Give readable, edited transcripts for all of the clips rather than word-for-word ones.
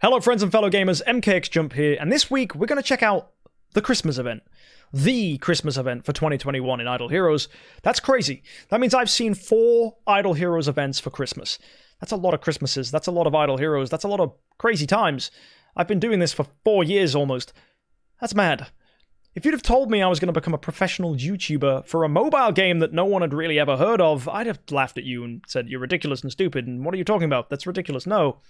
Hello friends and fellow gamers, MKxJUMP here, and this week we're going to check out the Christmas event. The Christmas event for 2021 in Idle Heroes. That's crazy. That means I've seen 4 Idle Heroes events for Christmas. That's a lot of Christmases, that's a lot of Idle Heroes, that's a lot of crazy times. I've been doing this for 4 years almost. That's mad. If you'd have told me I was going to become a professional YouTuber for a mobile game that no one had really ever heard of, I'd have laughed at you and said, you're ridiculous and stupid, and what are you talking about? That's ridiculous. No.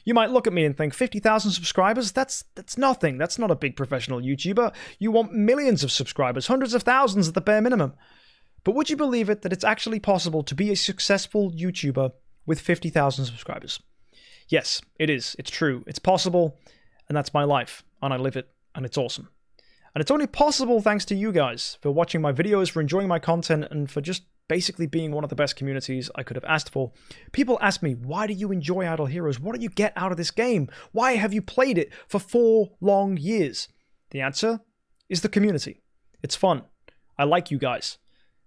You might look at me and think, 50,000 subscribers? That's nothing. That's not a big professional YouTuber. You want millions of subscribers, hundreds of thousands at the bare minimum. But would you believe it that it's actually possible to be a successful YouTuber with 50,000 subscribers? Yes, it is. It's true. It's possible, and that's my life, and I live it, and it's awesome. And it's only possible thanks to you guys for watching my videos, for enjoying my content, and for just basically being one of the best communities I could have asked for. People ask me, why do you enjoy Idle Heroes? What do you get out of this game? Why have you played it for 4 long years? The answer is the community. It's fun. I like you guys.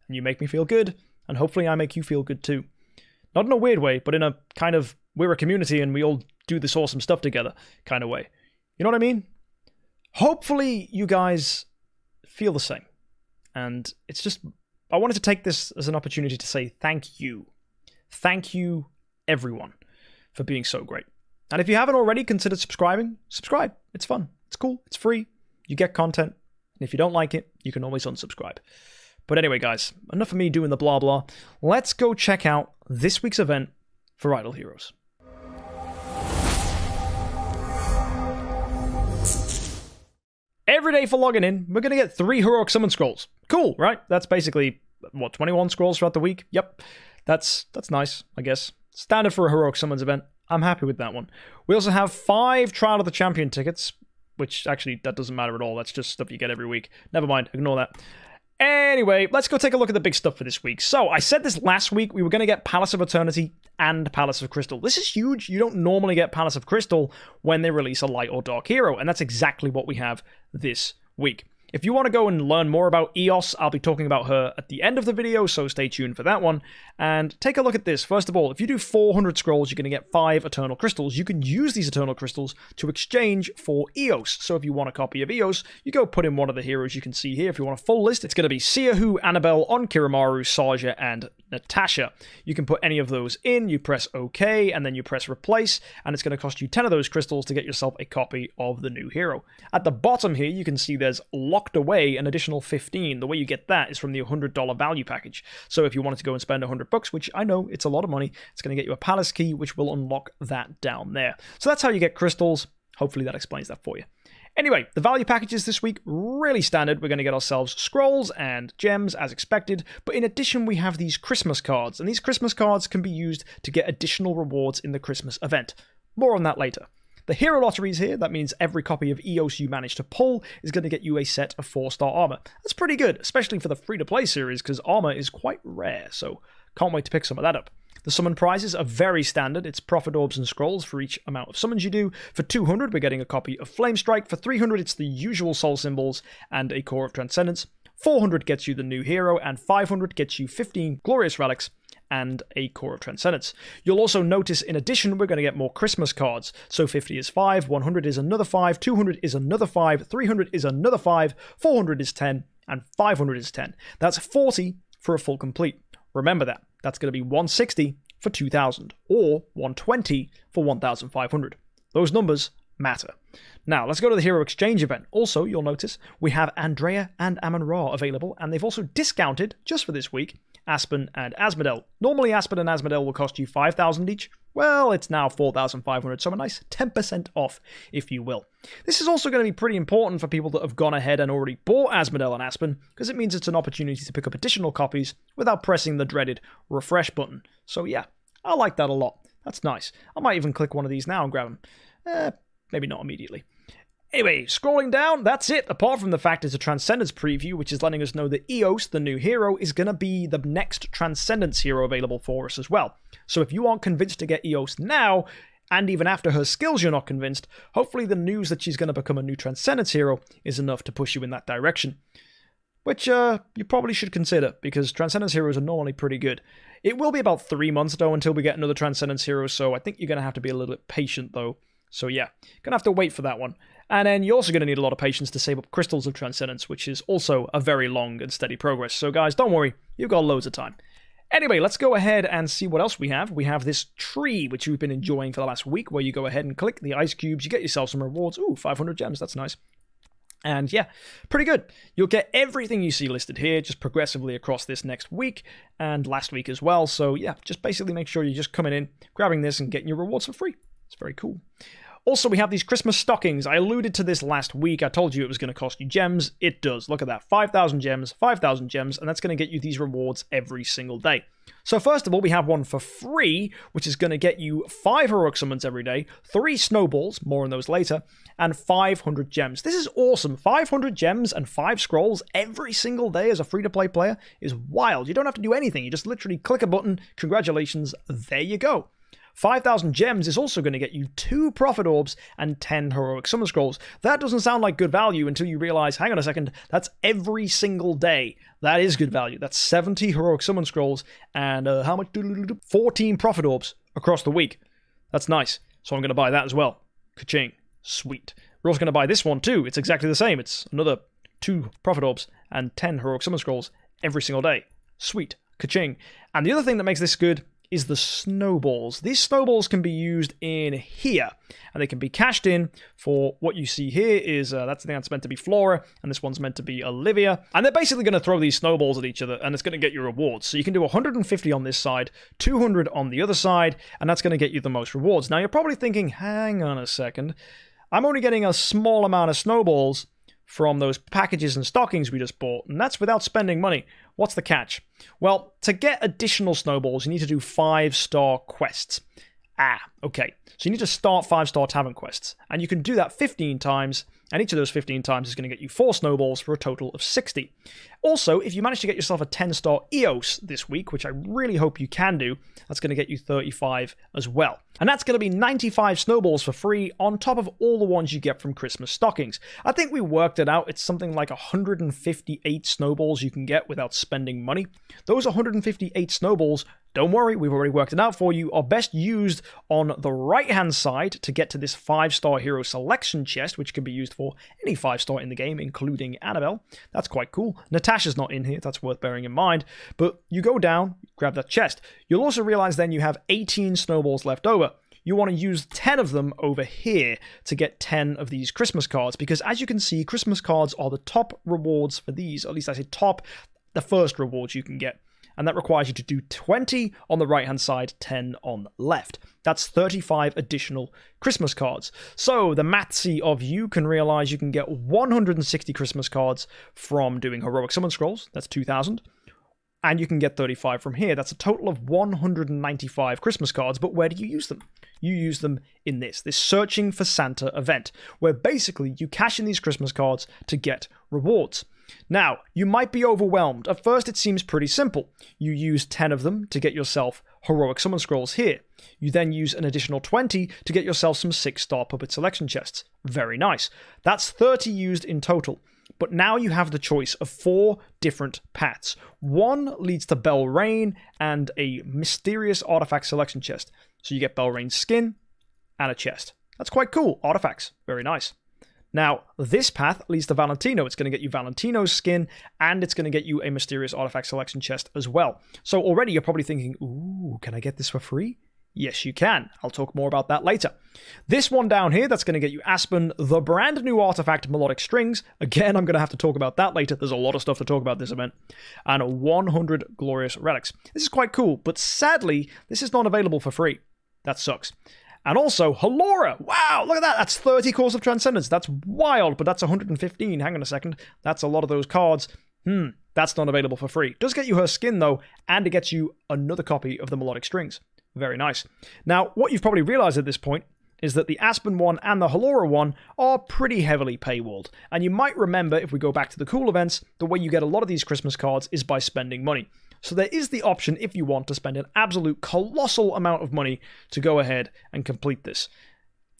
And you make me feel good, and hopefully I make you feel good too. Not in a weird way, but in a kind of, we're a community and we all do this awesome stuff together kind of way. You know what I mean? Hopefully you guys feel the same. And it's just, I wanted to take this as an opportunity to say thank you. Thank you, everyone, for being so great. And if you haven't already considered subscribing, subscribe. It's fun. It's cool. It's free. You get content. And if you don't like it, you can always unsubscribe. But anyway, guys, enough of me doing the blah blah. Let's go check out this week's event for Idle Heroes. Every day for logging in, we're going to get 3 heroic summon scrolls. Cool, right? That's basically, what, 21 scrolls throughout the week? Yep. That's nice, I guess. Standard for a heroic summons event. I'm happy with that one. We also have 5 Trial of the Champion tickets, which actually, that doesn't matter at all. That's just stuff you get every week. Never mind, ignore that. Anyway, let's go take a look at the big stuff for this week. So, I said this last week, we were going to get Palace of Eternity and Palace of Crystal. This is huge. You don't normally get Palace of Crystal when they release a light or dark hero, and that's exactly what we have this week. If you want to go and learn more about EOS, I'll be talking about her at the end of the video, so stay tuned for that one. And take a look at this. First of all, if you do 400 scrolls, you're going to get 5 Eternal Crystals. You can use these Eternal Crystals to exchange for EOS. So if you want a copy of EOS, you go put in one of the heroes you can see here. If you want a full list, it's going to be Siahu, Annabelle, Onkiramaru, Saja, and Natasha. You can put any of those in, you press OK, and then you press Replace, and it's going to cost you 10 of those crystals to get yourself a copy of the new hero. At the bottom here, you can see there's locked away an additional 15. The way you get that is from the $100 value package. So if you wanted to go and spend $100, which I know it's a lot of money, it's going to get you a palace key, which will unlock that down there. So that's how you get crystals. Hopefully that explains that for you. Anyway, the value packages this week, really standard. We're going to get ourselves scrolls and gems as expected, but in addition we have these Christmas cards, and these Christmas cards can be used to get additional rewards in the Christmas event. More on that later. The hero lotteries here, that means every copy of EOS you manage to pull is going to get you a set of 4-star armor. That's pretty good, especially for the free-to-play series, because armor is quite rare, so can't wait to pick some of that up. The summon prizes are very standard. It's profit orbs and scrolls for each amount of summons you do. For 200, we're getting a copy of Flame Strike. For 300, it's the usual soul symbols and a core of transcendence. 400 gets you the new hero, and 500 gets you 15 glorious relics and a core of transcendence. You'll also notice, in addition, we're going to get more Christmas cards. So 50 is 5, 100 is another 5, 200 is another 5, 300 is another 5, 400 is 10, and 500 is 10. That's 40 for a full complete. Remember that. That's going to be 160 for 2,000, or 120 for 1,500. Those numbers matter. Now, let's go to the Hero Exchange event. Also, you'll notice we have Andrea and Amon-Ra available, and they've also discounted, just for this week, Aspen and Asmodel. Normally, Aspen and Asmodel will cost you 5,000 each. Well, it's now 4,500, so a nice 10% off, if you will. This is also going to be pretty important for people that have gone ahead and already bought Asmodel and Aspen, because it means it's an opportunity to pick up additional copies without pressing the dreaded refresh button. So yeah, I like that a lot. That's nice. I might even click one of these now and grab them. Maybe not immediately. Anyway, scrolling down, that's it. Apart from the fact it's a Transcendence preview, which is letting us know that EOS, the new hero, is going to be the next Transcendence hero available for us as well. So if you aren't convinced to get EOS now, and even after her skills you're not convinced, hopefully the news that she's going to become a new Transcendence hero is enough to push you in that direction. Which you probably should consider, because Transcendence heroes are normally pretty good. It will be about 3 months, though, until we get another Transcendence hero, so I think you're going to have to be a little bit patient, though. So yeah, gonna have to wait for that one. And then you're also going to need a lot of patience to save up Crystals of Transcendence, which is also a very long and steady progress. So guys, don't worry, you've got loads of time. Anyway, let's go ahead and see what else we have. We have this tree, which we've been enjoying for the last week, where you go ahead and click the ice cubes, you get yourself some rewards. Ooh, 500 gems, that's nice. And yeah, pretty good. You'll get everything you see listed here just progressively across this next week and last week as well. So yeah, just basically make sure you're just coming in, grabbing this and getting your rewards for free. It's very cool. Also, we have these Christmas stockings. I alluded to this last week. I told you it was going to cost you gems. It does. Look at that. 5,000 gems, and that's going to get you these rewards every single day. So first of all, we have one for free, which is going to get you 5 heroic summons every day, 3 snowballs, more on those later, and 500 gems. This is awesome. 500 gems and 5 scrolls every single day as a free-to-play player is wild. You don't have to do anything. You just literally click a button. Congratulations. There you go. 5,000 gems is also going to get you 2 Prophet Orbs and 10 Heroic Summon Scrolls. That doesn't sound like good value until you realize, hang on a second, that's every single day. That is good value. That's 70 Heroic Summon Scrolls and how much? 14 Prophet Orbs across the week. That's nice. So I'm going to buy that as well. Ka-ching. Sweet. We're also going to buy this one too. It's exactly the same. It's another 2 Prophet Orbs and 10 Heroic Summon Scrolls every single day. Sweet. Ka-ching. And the other thing that makes this good is the snowballs. These snowballs can be used in here, and they can be cashed in for what you see here is, that's the thing that's meant to be Flora, and this one's meant to be Olivia, and they're basically going to throw these snowballs at each other, and it's going to get you rewards. So you can do 150 on this side, 200 on the other side, and that's going to get you the most rewards. Now you're probably thinking, hang on a second, I'm only getting a small amount of snowballs from those packages and stockings we just bought, and that's without spending money. What's the catch? Well, to get additional snowballs, you need to do 5-star quests. Okay. So you need to start 5-star tavern quests, and you can do that 15 times, and each of those 15 times is going to get you 4 snowballs for a total of 60. Also, if you manage to get yourself a 10-star EOS this week, which I really hope you can do, that's going to get you 35 as well. And that's going to be 95 snowballs for free on top of all the ones you get from Christmas stockings. I think we worked it out. It's something like 158 snowballs you can get without spending money. Those 158 snowballs, don't worry, we've already worked it out for you, are best used on the right-hand side to get to this 5-star hero selection chest, which can be used for any 5-star in the game, including Annabelle. That's quite cool. Natasha's not in here, that's worth bearing in mind. But you go down, grab that chest. You'll also realize then you have 18 snowballs left over. You want to use 10 of them over here to get 10 of these Christmas cards, because as you can see, Christmas cards are the top rewards for these, or at least I say top, the first rewards you can get. And that requires you to do 20 on the right-hand side, 10 on the left. That's 35 additional Christmas cards. So the mathsy of you can realize you can get 160 Christmas cards from doing Heroic Summon Scrolls. That's 2,000. And you can get 35 from here. That's a total of 195 Christmas cards. But where do you use them? You use them in this Searching for Santa event, where basically you cash in these Christmas cards to get rewards. Now, you might be overwhelmed. At first, it seems pretty simple. You use 10 of them to get yourself Heroic Summon Scrolls here. You then use an additional 20 to get yourself some 6-star Puppet Selection chests. Very nice. That's 30 used in total. But now you have the choice of 4 different paths. One leads to Belrain and a Mysterious Artifact Selection chest. So you get Belrain's skin and a chest. That's quite cool. Artifacts. Very nice. Now, this path leads to Valentino. It's going to get you Valentino's skin, and it's going to get you a Mysterious Artifact Selection chest as well. So already you're probably thinking, ooh, can I get this for free? Yes, you can. I'll talk more about that later. This one down here, that's going to get you Aspen, the brand new artifact Melodic Strings. Again, I'm going to have to talk about that later. There's a lot of stuff to talk about this event. And 100 Glorious Relics. This is quite cool, but sadly, this is not available for free. That sucks. And also, Halora! Wow, look at that! That's 30 Cores of Transcendence. That's wild, but that's 115. Hang on a second. That's a lot of those cards. That's not available for free. It does get you her skin, though, and it gets you another copy of the Melodic Strings. Very nice. Now, what you've probably realized at this point is that the Aspen one and the Halora one are pretty heavily paywalled. And you might remember, if we go back to the cool events, the way you get a lot of these Christmas cards is by spending money. So there is the option, if you want, to spend an absolute colossal amount of money to go ahead and complete this.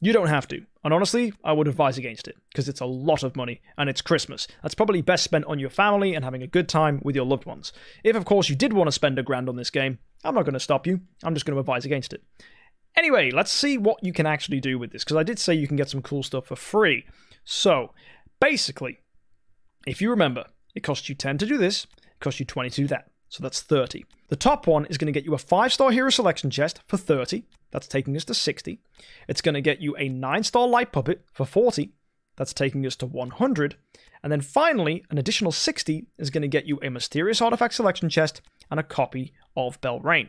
You don't have to. And honestly, I would advise against it, because it's a lot of money, and it's Christmas. That's probably best spent on your family and having a good time with your loved ones. If, of course, you did want to spend $1,000 on this game, I'm not going to stop you. I'm just going to advise against it. Anyway, let's see what you can actually do with this, because I did say you can get some cool stuff for free. So, basically, if you remember, it costs you 10 to do this, it costs you 20 to do that. So that's 30. The top one is going to get you a 5-star hero selection chest for 30. That's taking us to 60. It's going to get you a 9-star light puppet for 40. That's taking us to 100. And then finally, an additional 60 is going to get you a mysterious artifact selection chest and a copy of Belrain.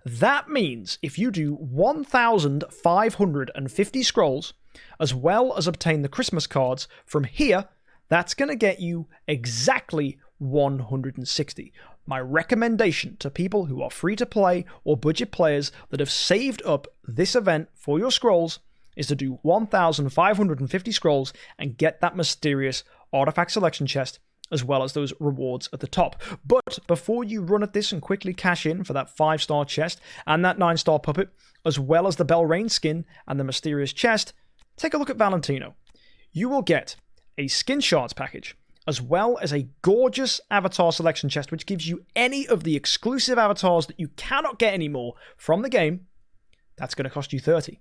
That means if you do 1,550 scrolls, as well as obtain the Christmas cards from here, that's going to get you exactly 160. My recommendation to people who are free to play or budget players that have saved up this event for your scrolls is to do 1,550 scrolls and get that mysterious artifact selection chest as well as those rewards at the top. But before you run at this and quickly cash in for that 5-star chest and that 9-star puppet, as well as the Belrain skin and the mysterious chest, take a look at Valentino. You will get a skin shards package, as well as a gorgeous avatar selection chest, which gives you any of the exclusive avatars that you cannot get anymore from the game. That's going to cost you 30.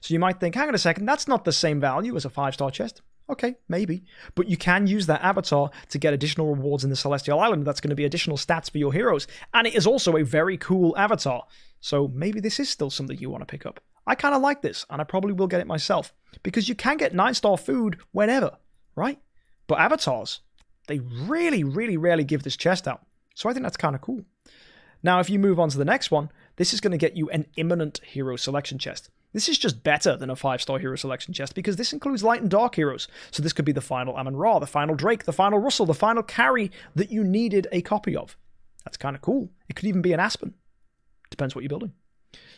So you might think, hang on a second, that's not the same value as a 5-star chest. Okay, maybe. But you can use that avatar to get additional rewards in the Celestial Island. That's going to be additional stats for your heroes. And it is also a very cool avatar. So maybe this is still something you want to pick up. I kind of like this, and I probably will get it myself. Because you can get 9-star food whenever, right? But avatars, they really, really rarely give this chest out. So I think that's kind of cool. Now, if you move on to the next one, this is going to get you an imminent hero selection chest. This is just better than a 5-star hero selection chest because this includes light and dark heroes. So this could be the final Amun-Ra, the final Drake, the final Russell, the final carry that you needed a copy of. That's kind of cool. It could even be an Aspen. Depends what you're building.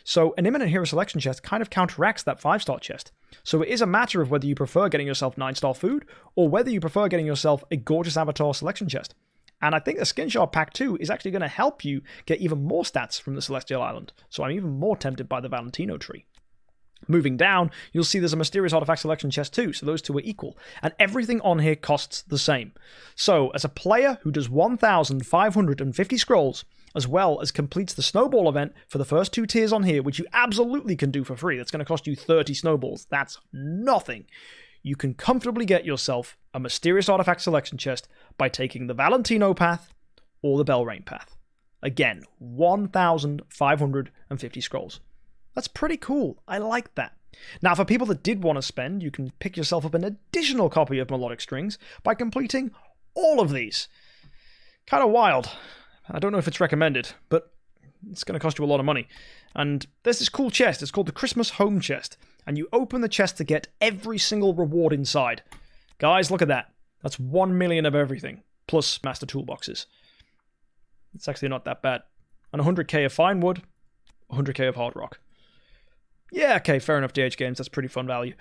So an imminent hero selection chest kind of counteracts that 5-star chest. So it is a matter of whether you prefer getting yourself 9-star food or whether you prefer getting yourself a gorgeous avatar selection chest. And I think the Skin Shard Pack 2 is actually going to help you get even more stats from the Celestial Island. So I'm even more tempted by the Valentino tree. Moving down, you'll see there's a mysterious artifact selection chest too, so those two are equal. And everything on here costs the same. So as a player who does 1,550 scrolls, as well as completes the snowball event for the first 2 tiers on here, which you absolutely can do for free, that's going to cost you 30 snowballs. That's nothing. You can comfortably get yourself a mysterious artifact selection chest by taking the Valentino path or the Belrain path. Again, 1,550 scrolls. That's pretty cool. I like that. Now, for people that did want to spend, you can pick yourself up an additional copy of Melodic Strings by completing all of these. Kind of wild. I don't know if it's recommended, but it's going to cost you a lot of money. And there's this cool chest. It's called the Christmas Home Chest. And you open the chest to get every single reward inside. Guys, look at that. That's 1 million of everything, plus master toolboxes. It's actually not that bad. And 100k of fine wood, 100k of hard rock. Yeah, okay, fair enough, DH Games, that's pretty fun value.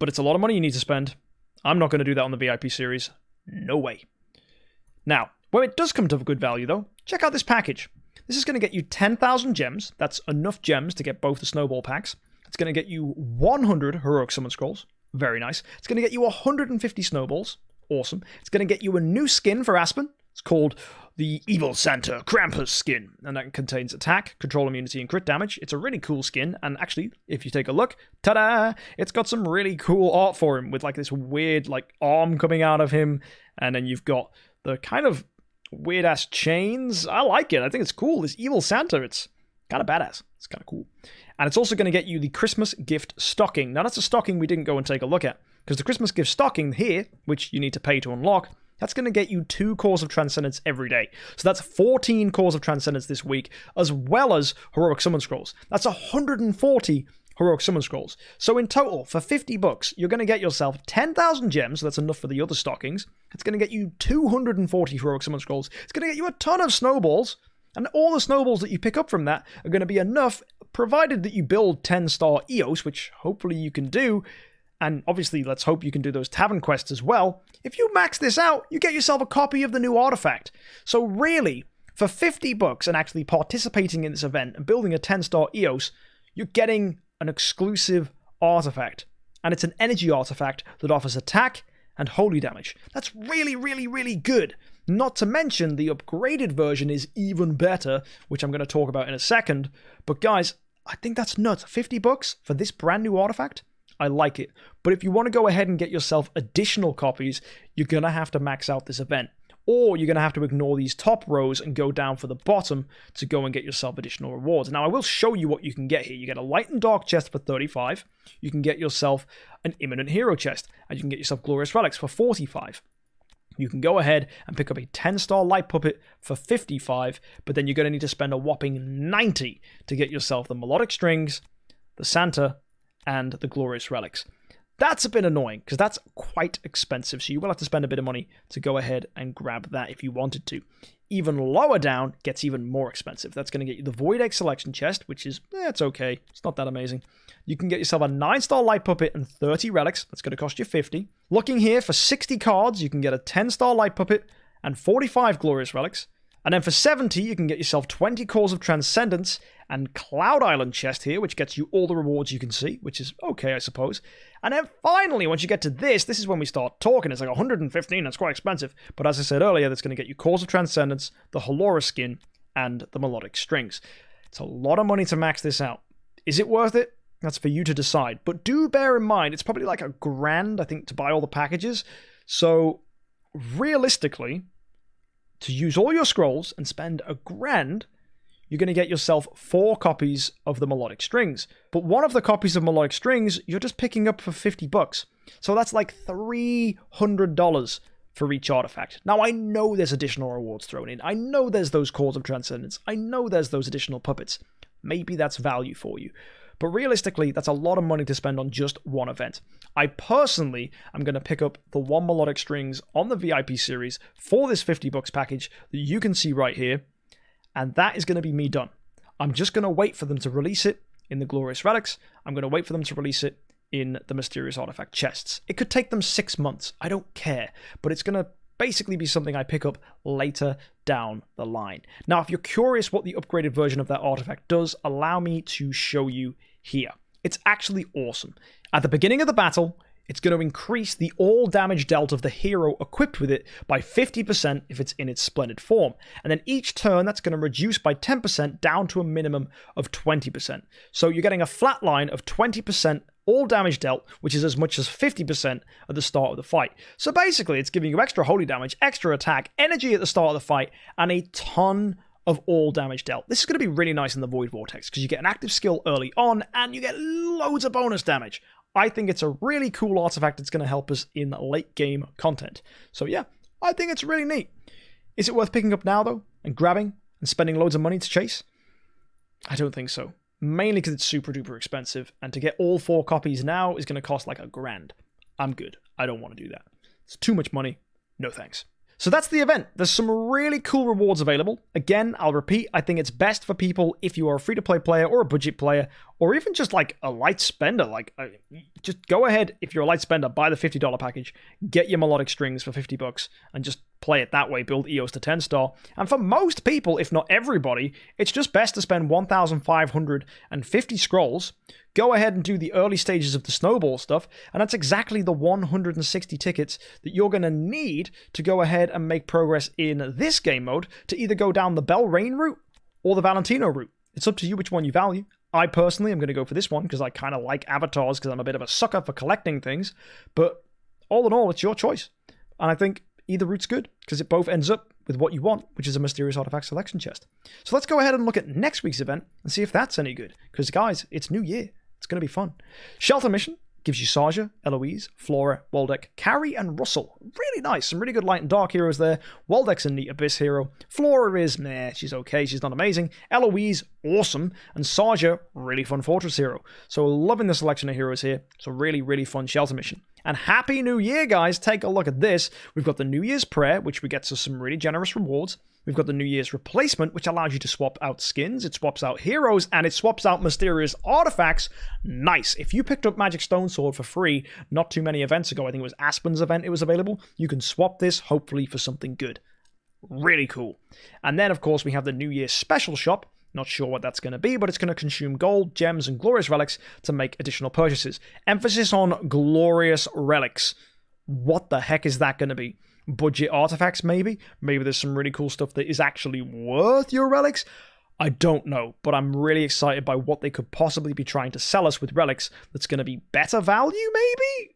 But it's a lot of money you need to spend. I'm not going to do that on the VIP series. No way. Now, when it does come to good value, though, check out this package. This is going to get you 10,000 gems. That's enough gems to get both the snowball packs. It's going to get you 100 heroic summon scrolls. Very nice. It's going to get you 150 snowballs. Awesome. It's going to get you a new skin for Aspen. It's called the Evil Santa Krampus skin, and that contains attack, control immunity, and crit damage. It's a really cool skin, and actually, if you take a look, ta-da! It's got some really cool art for him, with like this weird like arm coming out of him, and then you've got the kind of weird-ass chains. I like it. I think it's cool. This Evil Santa, it's kind of badass. It's kind of cool. And it's also going to get you the Christmas gift stocking. Now, that's a stocking we didn't go and take a look at, because the Christmas gift stocking here, which you need to pay to unlock, that's going to get you 2 Cores of Transcendence every day. So that's 14 Cores of Transcendence this week, as well as Heroic Summon Scrolls. That's 140 Heroic Summon Scrolls. So in total, for $50, you're going to get yourself 10,000 gems. So that's enough for the other stockings. It's going to get you 240 Heroic Summon Scrolls. It's going to get you a ton of snowballs. And all the snowballs that you pick up from that are going to be enough, provided that you build 10-star EOS, which hopefully you can do. And obviously, let's hope you can do those tavern quests as well. If you max this out, you get yourself a copy of the new artifact. So really, for $50 and actually participating in this event and building a 10-star EOS, you're getting an exclusive artifact. And it's an energy artifact that offers attack and holy damage. That's really, really, really good. Not to mention, the upgraded version is even better, which I'm going to talk about in a second. But guys, I think that's nuts. $50 for this brand new artifact? I like it. But if you want to go ahead and get yourself additional copies, you're going to have to max out this event. Or you're going to have to ignore these top rows and go down for the bottom to go and get yourself additional rewards. Now, I will show you what you can get here. You get a light and dark chest for 35. You can get yourself an imminent hero chest. And you can get yourself glorious relics for 45. You can go ahead and pick up a 10-star light puppet for 55. But then you're going to need to spend a whopping 90 to get yourself the melodic strings, the Santa, and the glorious relics. That's a bit annoying because that's quite expensive, so you will have to spend a bit of money to go ahead and grab that if you wanted to. Even lower down gets even more expensive. That's going to get you the Void Egg Selection Chest, which is, it's okay. It's not that amazing. You can get yourself a 9-star light puppet and 30 relics. That's going to cost you 50. Looking here, for 60 cards, you can get a 10-star light puppet and 45 glorious relics. And then for 70, you can get yourself 20 Cores of Transcendence and Cloud Island chest here, which gets you all the rewards you can see, which is okay, I suppose. And then finally, once you get to this is when we start talking. It's like 115, that's quite expensive. But as I said earlier, that's going to get you Cores of Transcendence, the Halora skin, and the melodic strings. It's a lot of money to max this out. Is it worth it? That's for you to decide. But do bear in mind, it's probably like $1,000, I think, to buy all the packages. So realistically, to use all your scrolls and spend $1,000, you're going to get yourself 4 copies of the melodic strings. But one of the copies of melodic strings, you're just picking up for $50. So that's like $300 for each artifact. Now, I know there's additional rewards thrown in. I know there's those Cores of Transcendence. I know there's those additional puppets. Maybe that's value for you. But realistically, that's a lot of money to spend on just one event. I personally am going to pick up the 1 melodic strings on the VIP series for this $50 package that you can see right here. And that is going to be me done. I'm just going to wait for them to release it in the Glorious Relics. I'm going to wait for them to release it in the Mysterious Artifact chests. It could take them 6 months. I don't care. But it's going to basically be something I pick up later down the line. Now, if you're curious what the upgraded version of that artifact does, allow me to show you here. It's actually awesome. At the beginning of the battle, it's going to increase the all damage dealt of the hero equipped with it by 50% if it's in its splendid form. And then each turn, that's going to reduce by 10% down to a minimum of 20%. So you're getting a flat line of 20% all damage dealt, which is as much as 50% at the start of the fight. So basically, it's giving you extra holy damage, extra attack, energy at the start of the fight, and a ton of all damage dealt. This is going to be really nice in the Void Vortex because you get an active skill early on and you get loads of bonus damage. I think it's a really cool artifact that's going to help us in late game content. So yeah, I think it's really neat. Is it worth picking up now though and grabbing and spending loads of money to chase? I don't think so. Mainly because it's super duper expensive, and to get all 4 copies now is going to cost like $1,000. I'm good. I don't want to do that. It's too much money. No thanks. So that's the event. There's some really cool rewards available. Again, I'll repeat, I think it's best for people if you are a free-to-play player or a budget player, or even just like a light spender. Just go ahead, if you're a light spender, buy the $50 package, get your melodic strings for $50, and just play it that way, build EOS to 10-star. And for most people, if not everybody, it's just best to spend 1,550 scrolls, go ahead and do the early stages of the snowball stuff, and that's exactly the 160 tickets that you're going to need to go ahead and make progress in this game mode to either go down the Belrain route or the Valentino route. It's up to you which one you value. I personally am going to go for this one because I kind of like avatars because I'm a bit of a sucker for collecting things, but all in all, it's your choice. And I think either route's good because it both ends up with what you want, which is a Mysterious Artifact Selection chest. So let's go ahead and look at next week's event and see if that's any good. Because guys, it's New Year. It's going to be fun. Shelter Mission gives you Saja, Eloise, Flora, Waldeck, Carrie, and Russell. Really nice. Some really good light and dark heroes there. Waldeck's a neat Abyss hero. Flora is, she's okay. She's not amazing. Eloise, awesome. And Saja, really fun Fortress hero. So loving the selection of heroes here. So really, really fun Shelter Mission. And Happy New Year, guys. Take a look at this. We've got the New Year's Prayer, which we get us some really generous rewards. We've got the New Year's Replacement, which allows you to swap out skins, it swaps out heroes, and it swaps out mysterious artifacts. Nice. If you picked up Magic Stone Sword for free not too many events ago, I think it was Aspen's event it was available, you can swap this, hopefully, for something good. Really cool. And then, of course, we have the New Year's Special Shop. Not sure what that's going to be, but it's going to consume gold, gems, and glorious relics to make additional purchases. Emphasis on glorious relics. What the heck is that going to be? Budget artifacts, maybe? Maybe there's some really cool stuff that is actually worth your relics? I don't know, but I'm really excited by what they could possibly be trying to sell us with relics that's going to be better value, maybe?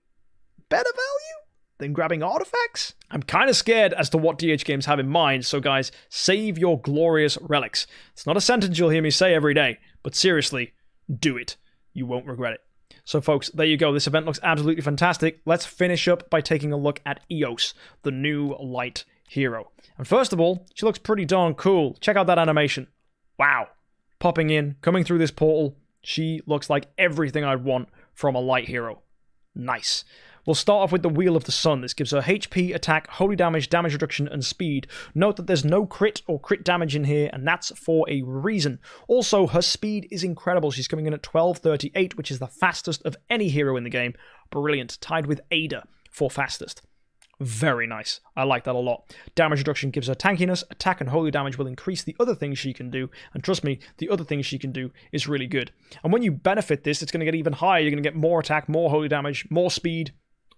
Better value than grabbing artifacts? I'm kind of scared as to what DH Games have in mind, so guys, save your glorious relics. It's not a sentence you'll hear me say every day, but seriously, do it. You won't regret it. So folks, there you go. This event looks absolutely fantastic. Let's finish up by taking a look at Eos, the new light hero. And first of all, she looks pretty darn cool. Check out that animation. Wow. Popping in, coming through this portal, she looks like everything I'd want from a light hero. Nice. We'll start off with the Wheel of the Sun. This gives her HP, attack, holy damage, damage reduction, and speed. Note that there's no crit or crit damage in here, and that's for a reason. Also, her speed is incredible. She's coming in at 1238, which is the fastest of any hero in the game. Brilliant. Tied with Ada for fastest. Very nice. I like that a lot. Damage reduction gives her tankiness. Attack and holy damage will increase the other things she can do. And trust me, the other things she can do is really good. And when you benefit this, it's going to get even higher. You're going to get more attack, more holy damage, more speed.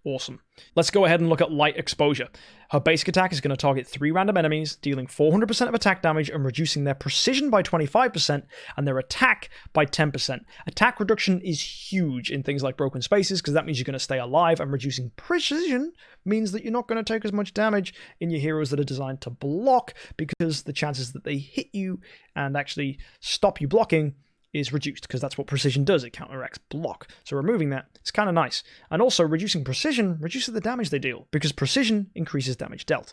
Awesome. Let's go ahead and look at light exposure. Her basic attack is going to target 3 random enemies, dealing 400% of attack damage and reducing their precision by 25% and their attack by 10%. Attack reduction is huge in things like broken spaces because that means you're going to stay alive, and reducing precision means that you're not going to take as much damage in your heroes that are designed to block, because the chances that they hit you and actually stop you blocking is reduced, because that's what precision does. It counteracts block. So removing that is kind of nice. And also reducing precision reduces the damage they deal, because precision increases damage dealt.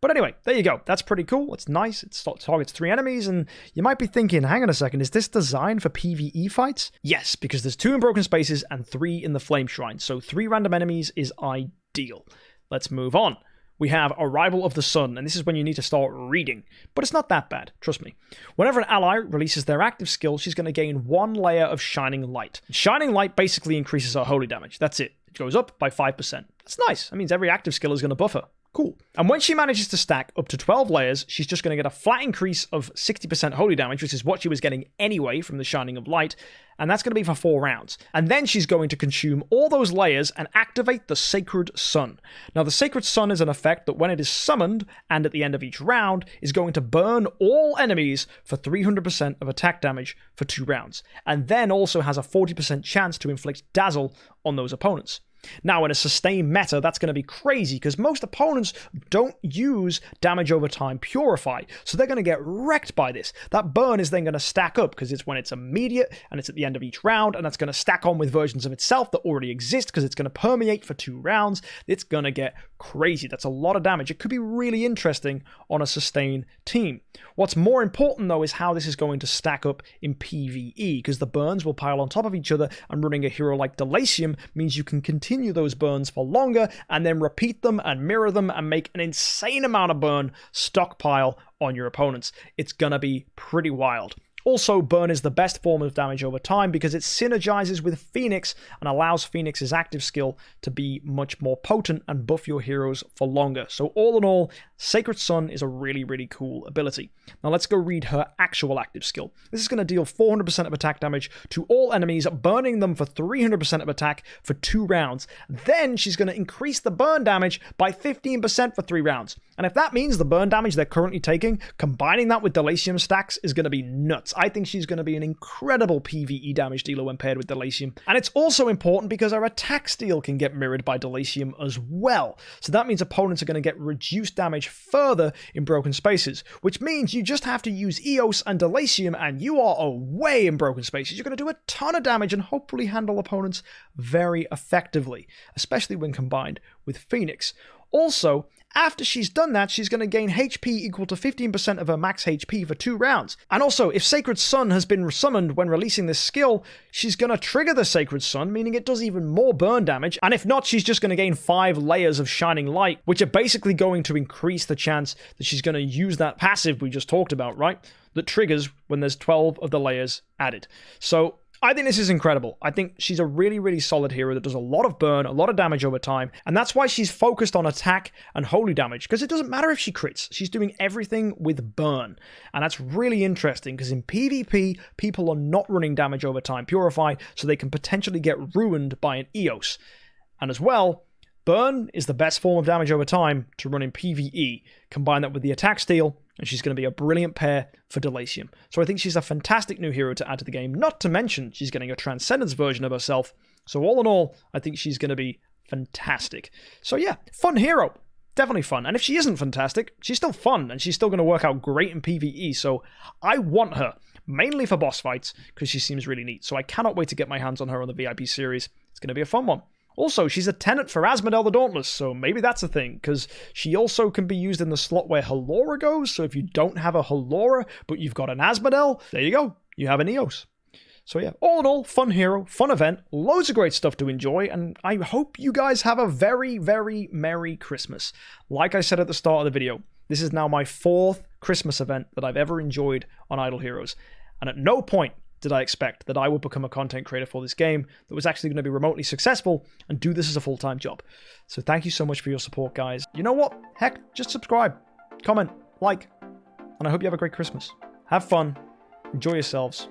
But anyway, there you go. That's pretty cool. It's nice. It targets 3 enemies, and you might be thinking, hang on a second, is this designed for PvE fights? Yes, because there's 2 in broken spaces and 3 in the flame shrine. So 3 random enemies is ideal. Let's move on. We have Arrival of the Sun, and this is when you need to start reading. But it's not that bad, trust me. Whenever an ally releases their active skill, she's going to gain 1 layer of Shining Light. Shining Light basically increases her holy damage. That's it. It goes up by 5%. That's nice. That means every active skill is going to buff her. Cool. And when she manages to stack up to 12 layers, she's just going to get a flat increase of 60% holy damage, which is what she was getting anyway from the Shining of Light, and that's going to be for 4 rounds. And then she's going to consume all those layers and activate the Sacred Sun. Now, the Sacred Sun is an effect that when it is summoned, and at the end of each round, is going to burn all enemies for 300% of attack damage for 2 rounds, and then also has a 40% chance to inflict Dazzle on those opponents. Now, in a sustained meta, that's going to be crazy because most opponents don't use damage over time Purify, so they're going to get wrecked by this. That burn is then going to stack up because it's when it's immediate and it's at the end of each round, and that's going to stack on with versions of itself that already exist because it's going to permeate for 2 rounds. It's going to get crazy. That's a lot of damage. It could be really interesting on a sustained team. What's more important, though, is how this is going to stack up in PvE, because the burns will pile on top of each other, and running a hero like Delasium means you can continue those burns for longer and then repeat them and mirror them and make an insane amount of burn stockpile on your opponents. It's gonna be pretty wild. Also, burn is the best form of damage over time because it synergizes with Phoenix and allows Phoenix's active skill to be much more potent and buff your heroes for longer. So all in all, Sacred Sun is a really, really cool ability. Now let's go read her actual active skill. This is going to deal 400% of attack damage to all enemies, burning them for 300% of attack for 2 rounds. Then she's going to increase the burn damage by 15% for 3 rounds. And if that means the burn damage they're currently taking, combining that with Delasium stacks is going to be nuts. I think she's going to be an incredible PvE damage dealer when paired with Delasium. And it's also important because her attack steal can get mirrored by Delasium as well. So that means opponents are going to get reduced damage further in broken spaces, which means you just have to use Eos and Delasium and you are away in broken spaces. You're going to do a ton of damage and hopefully handle opponents very effectively, especially when combined with Phoenix. Also, after she's done that, she's going to gain HP equal to 15% of her max HP for 2 rounds. And also, if Sacred Sun has been summoned when releasing this skill, she's going to trigger the Sacred Sun, meaning it does even more burn damage. And if not, she's just going to gain 5 layers of Shining Light, which are basically going to increase the chance that she's going to use that passive we just talked about, right? That triggers when there's 12 of the layers added. So I think this is incredible. I think she's a really, really solid hero that does a lot of burn, a lot of damage over time, and that's why she's focused on attack and holy damage, because it doesn't matter if she crits. She's doing everything with burn, and that's really interesting, because in PvP, people are not running damage over time Purify, so they can potentially get ruined by an Eos. And as well, burn is the best form of damage over time to run in PvE. Combine that with the attack steal, and she's going to be a brilliant pair for Delacium. So I think she's a fantastic new hero to add to the game, not to mention she's getting a Transcendence version of herself. So all in all, I think she's going to be fantastic. So yeah, fun hero. Definitely fun. And if she isn't fantastic, she's still fun, and she's still going to work out great in PvE. So I want her, mainly for boss fights, because she seems really neat. So I cannot wait to get my hands on her on the VIP series. It's going to be a fun one. Also, she's a tenant for Asmodel the Dauntless, so maybe that's a thing, because she also can be used in the slot where Halora goes. So if you don't have a Halora, but you've got an Asmodel, there you go. You have an Eos. So yeah, all in all, fun hero, fun event, loads of great stuff to enjoy, and I hope you guys have a very, very Merry Christmas. Like I said at the start of the video, this is now my 4th Christmas event that I've ever enjoyed on Idle Heroes, and at no point did I expect that I would become a content creator for this game that was actually going to be remotely successful and do this as a full-time job. So thank you so much for your support, guys. You know what? Heck, just subscribe, comment, like, and I hope you have a great Christmas. Have fun, enjoy yourselves,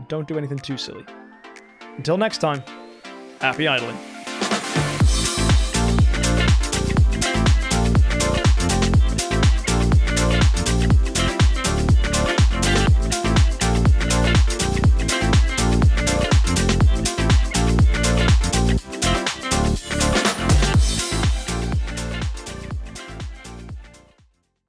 don't do anything too silly. Until next time, happy idling.